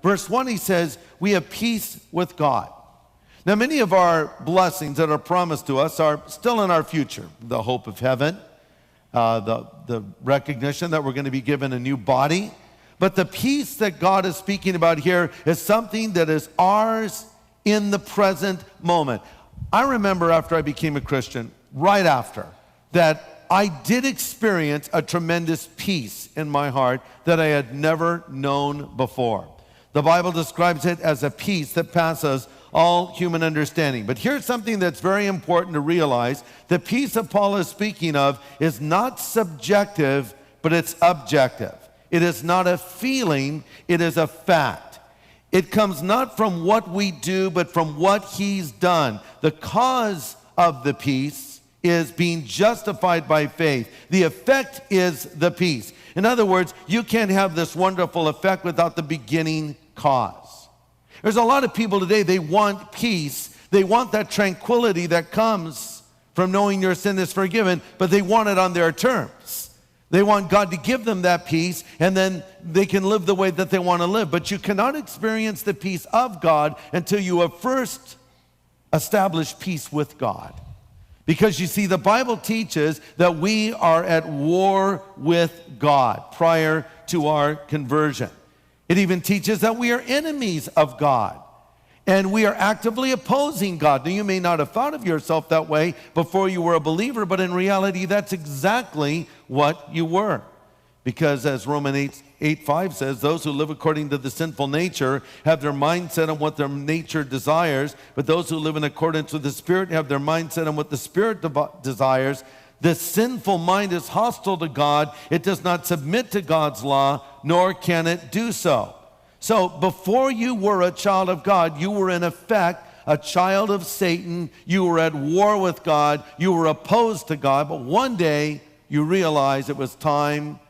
Verse 1, he says, we have peace with God. Now, many of our blessings that are promised to us are still in our future. The hope of heaven, the recognition that we're going to be given a new body. But the peace that God is speaking about here is something that is ours in the present moment. I remember after I became a Christian, right after, that I did experience a tremendous peace in my heart that I had never known before. The Bible describes it as a peace that passes all human understanding. But here's something that's very important to realize. The peace that Paul is speaking of is not subjective, but it's objective. It is not a feeling, it is a fact. It comes not from what we do, but from what he's done. The cause of the peace is being justified by faith. The effect is the peace. In other words, you can't have this wonderful effect without the beginning cause. There's a lot of people today, they want peace. They want that tranquility that comes from knowing your sin is forgiven, but they want it on their terms. They want God to give them that peace, and then they can live the way that they want to live. But you cannot experience the peace of God until you have first established peace with God. Because you see, the Bible teaches that we are at war with God prior to our conversion. It even teaches that we are enemies of God. And we are actively opposing God. Now, you may not have thought of yourself that way before you were a believer, but in reality, that's exactly what you were. Because as Romans 8:5 says, those who live according to the sinful nature have their mindset on what their nature desires, but those who live in accordance with the Spirit have their mindset on what the Spirit desires. The sinful mind is hostile to God. It does not submit to God's law, nor can it do so. So before you were a child of God, you were in effect a child of Satan. You were at war with God. You were opposed to God. But one day you realized it was time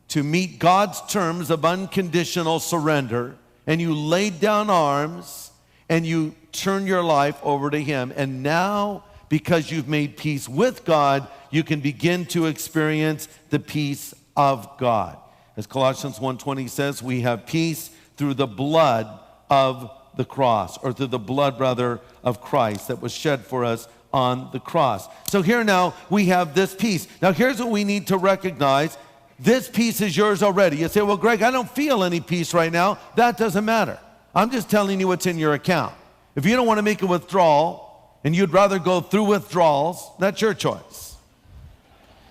to meet God's terms of unconditional surrender. And you laid down arms and you turned your life over to Him. And now, because you've made peace with God, you can begin to experience the peace of God. As Colossians 1:20 says, we have peace through the blood of the cross, or through the blood, rather, of Christ that was shed for us on the cross. So here now we have this peace. Now here's what we need to recognize. This peace is yours already. You say, well, Greg, I don't feel any peace right now. That doesn't matter. I'm just telling you what's in your account. If you don't want to make a withdrawal and you'd rather go through withdrawals, that's your choice.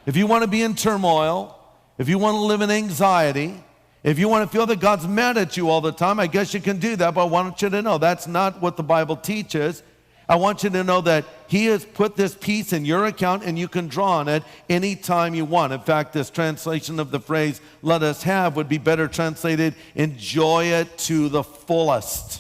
If you want to be in turmoil, if you want to live in anxiety, if you want to feel that God's mad at you all the time, I guess you can do that, but I want you to know that's not what the Bible teaches. I want you to know that He has put this peace in your account and you can draw on it anytime you want. In fact, this translation of the phrase, let us have, would be better translated, enjoy it to the fullest.